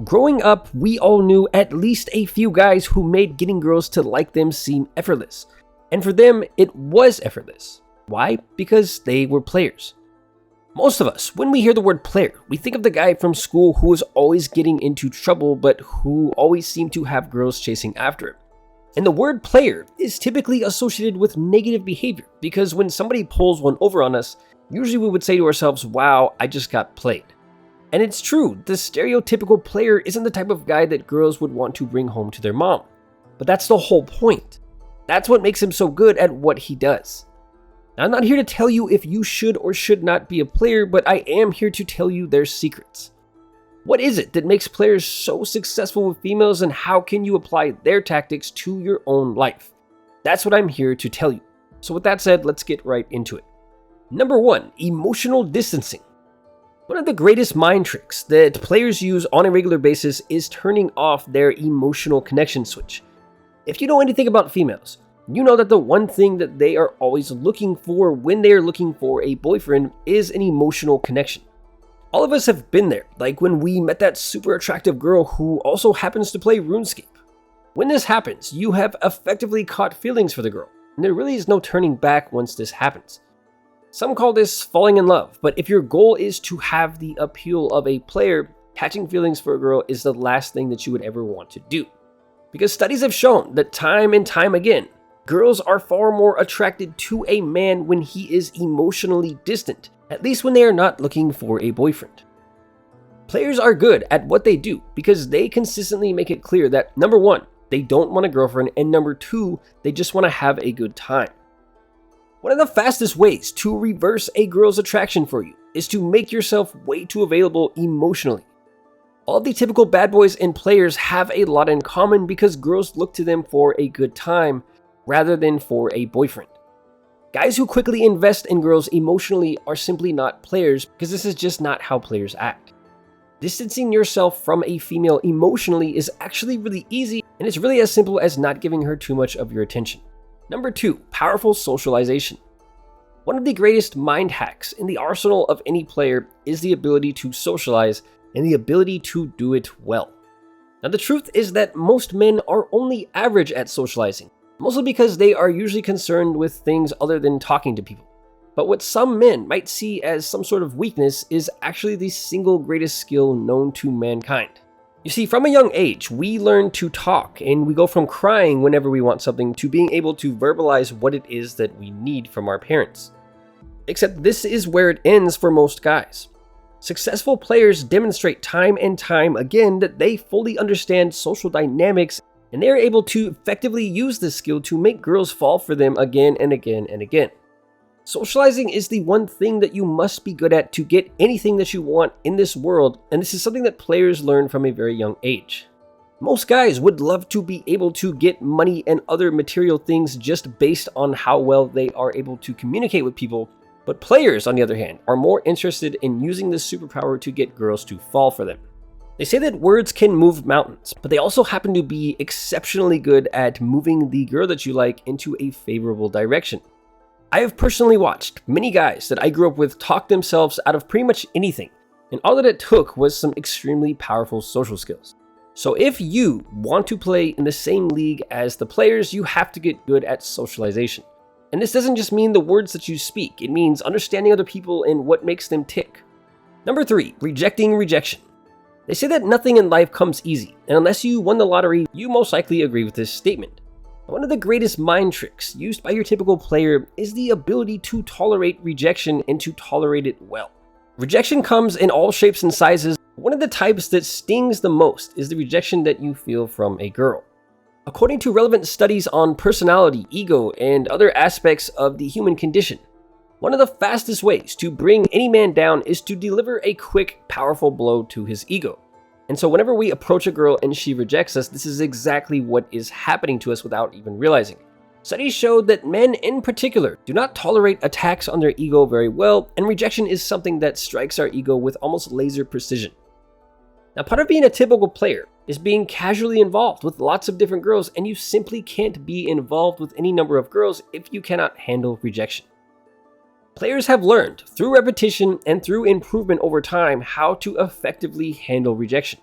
Growing up, we all knew at least a few guys who made getting girls to like them seem effortless. And for them, it was effortless. Why? Because they were players. Most of us, when we hear the word player, we think of the guy from school who was always getting into trouble but who always seemed to have girls chasing after him. And the word player is typically associated with negative behavior because when somebody pulls one over on us, usually we would say to ourselves, wow, I just got played. And it's true, the stereotypical player isn't the type of guy that girls would want to bring home to their mom. But that's the whole point. That's what makes him so good at what he does. Now, I'm not here to tell you if you should or should not be a player, but I am here to tell you their secrets. What is it that makes players so successful with females, and how can you apply their tactics to your own life? That's what I'm here to tell you. So with that said, let's get right into it. Number 1, emotional distancing. One of the greatest mind tricks that players use on a regular basis is turning off their emotional connection switch. If you know anything about females, you know that the one thing that they are always looking for when they are looking for a boyfriend is an emotional connection. All of us have been there, like when we met that super attractive girl who also happens to play RuneScape. When this happens, you have effectively caught feelings for the girl, and there really is no turning back once this happens. Some call this falling in love, but if your goal is to have the appeal of a player, catching feelings for a girl is the last thing that you would ever want to do. Because studies have shown that time and time again, girls are far more attracted to a man when he is emotionally distant, at least when they are not looking for a boyfriend. Players are good at what they do because they consistently make it clear that number 1, they don't want a girlfriend, and number 2, they just want to have a good time. One of the fastest ways to reverse a girl's attraction for you is to make yourself way too available emotionally. All the typical bad boys and players have a lot in common because girls look to them for a good time rather than for a boyfriend. Guys who quickly invest in girls emotionally are simply not players because this is just not how players act. Distancing yourself from a female emotionally is actually really easy, and it's really as simple as not giving her too much of your attention. Number 2, powerful socialization. One of the greatest mind hacks in the arsenal of any player is the ability to socialize and the ability to do it well. Now, the truth is that most men are only average at socializing, mostly because they are usually concerned with things other than talking to people. But what some men might see as some sort of weakness is actually the single greatest skill known to mankind. You see, from a young age, we learn to talk, and we go from crying whenever we want something to being able to verbalize what it is that we need from our parents. Except this is where it ends for most guys. Successful players demonstrate time and time again that they fully understand social dynamics, and they are able to effectively use this skill to make girls fall for them again and again and again. Socializing is the one thing that you must be good at to get anything that you want in this world, and this is something that players learn from a very young age. Most guys would love to be able to get money and other material things just based on how well they are able to communicate with people, but players, on the other hand, are more interested in using this superpower to get girls to fall for them. They say that words can move mountains, but they also happen to be exceptionally good at moving the girl that you like into a favorable direction. I have personally watched many guys that I grew up with talk themselves out of pretty much anything, and all that it took was some extremely powerful social skills. So if you want to play in the same league as the players, you have to get good at socialization. And this doesn't just mean the words that you speak, it means understanding other people and what makes them tick. Number 3, rejecting rejection. They say that nothing in life comes easy, and unless you won the lottery, you most likely agree with this statement. One of the greatest mind tricks used by your typical player is the ability to tolerate rejection and to tolerate it well. Rejection comes in all shapes and sizes. One of the types that stings the most is the rejection that you feel from a girl. According to relevant studies on personality, ego, and other aspects of the human condition, one of the fastest ways to bring any man down is to deliver a quick, powerful blow to his ego. And so whenever we approach a girl and she rejects us, this is exactly what is happening to us without even realizing it. Studies showed that men in particular do not tolerate attacks on their ego very well, and rejection is something that strikes our ego with almost laser precision. Now, part of being a typical player is being casually involved with lots of different girls, and you simply can't be involved with any number of girls if you cannot handle rejection. Players have learned through repetition and through improvement over time how to effectively handle rejection.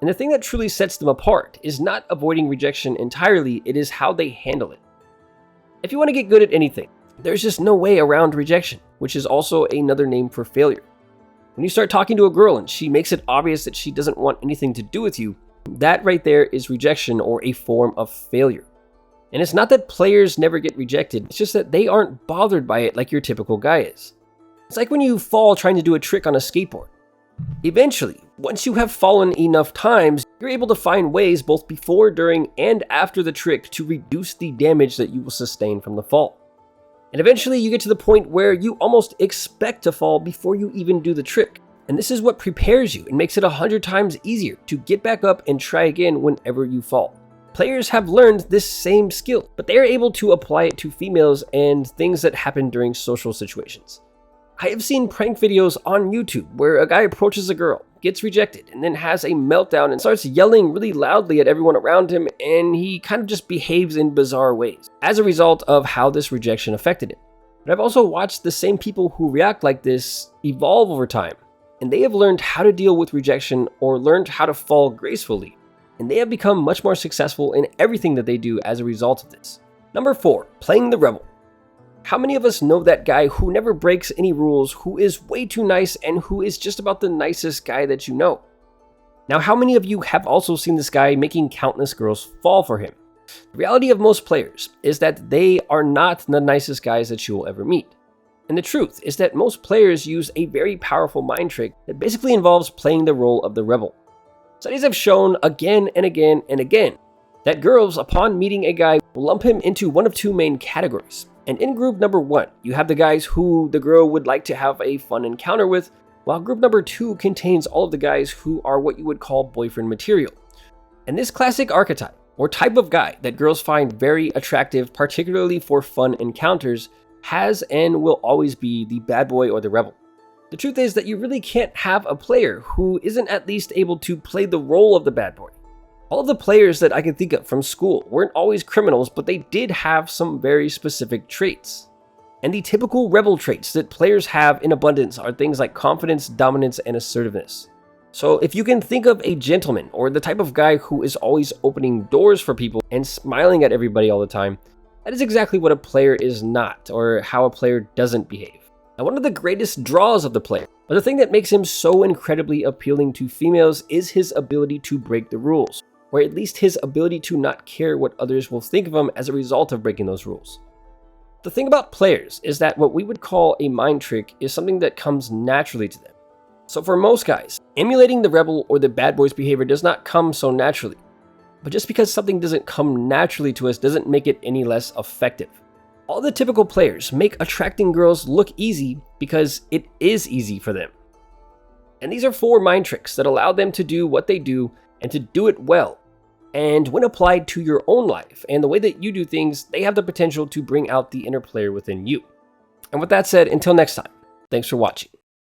And the thing that truly sets them apart is not avoiding rejection entirely, it is how they handle it. If you want to get good at anything, there's just no way around rejection, which is also another name for failure. When you start talking to a girl and she makes it obvious that she doesn't want anything to do with you, that right there is rejection or a form of failure. And it's not that players never get rejected, it's just that they aren't bothered by it like your typical guy is. It's like when you fall trying to do a trick on a skateboard. Eventually, once you have fallen enough times, you're able to find ways both before, during, and after the trick to reduce the damage that you will sustain from the fall. And eventually you get to the point where you almost expect to fall before you even do the trick. And this is what prepares you and makes it 100 times easier to get back up and try again whenever you fall. Players have learned this same skill, but they are able to apply it to females and things that happen during social situations. I have seen prank videos on YouTube where a guy approaches a girl, gets rejected, and then has a meltdown and starts yelling really loudly at everyone around him, and he kind of just behaves in bizarre ways as a result of how this rejection affected him. But I've also watched the same people who react like this evolve over time, and they have learned how to deal with rejection or learned how to fall gracefully, and they have become much more successful in everything that they do as a result of this. Number 4, playing the rebel. How many of us know that guy who never breaks any rules, who is way too nice, and who is just about the nicest guy that you know? Now, how many of you have also seen this guy making countless girls fall for him? The reality of most players is that they are not the nicest guys that you will ever meet. And the truth is that most players use a very powerful mind trick that basically involves playing the role of the rebel. Studies have shown again and again and again that girls, upon meeting a guy, will lump him into one of two main categories. And in group number 1, you have the guys who the girl would like to have a fun encounter with, while group number 2 contains all of the guys who are what you would call boyfriend material. And this classic archetype, or type of guy that girls find very attractive, particularly for fun encounters, has and will always be the bad boy or the rebel. The truth is that you really can't have a player who isn't at least able to play the role of the bad boy. All of the players that I can think of from school weren't always criminals, but they did have some very specific traits. And the typical rebel traits that players have in abundance are things like confidence, dominance, and assertiveness. So if you can think of a gentleman or the type of guy who is always opening doors for people and smiling at everybody all the time, that is exactly what a player is not, or how a player doesn't behave. Now, one of the greatest draws of the player, but the thing that makes him so incredibly appealing to females, is his ability to break the rules, or at least his ability to not care what others will think of him as a result of breaking those rules. The thing about players is that what we would call a mind trick is something that comes naturally to them. So for most guys, emulating the rebel or the bad boy's behavior does not come so naturally. But just because something doesn't come naturally to us doesn't make it any less effective. All the typical players make attracting girls look easy because it is easy for them. And these are 4 mind tricks that allow them to do what they do and to do it well. And when applied to your own life and the way that you do things, they have the potential to bring out the inner player within you. And with that said, until next time, thanks for watching.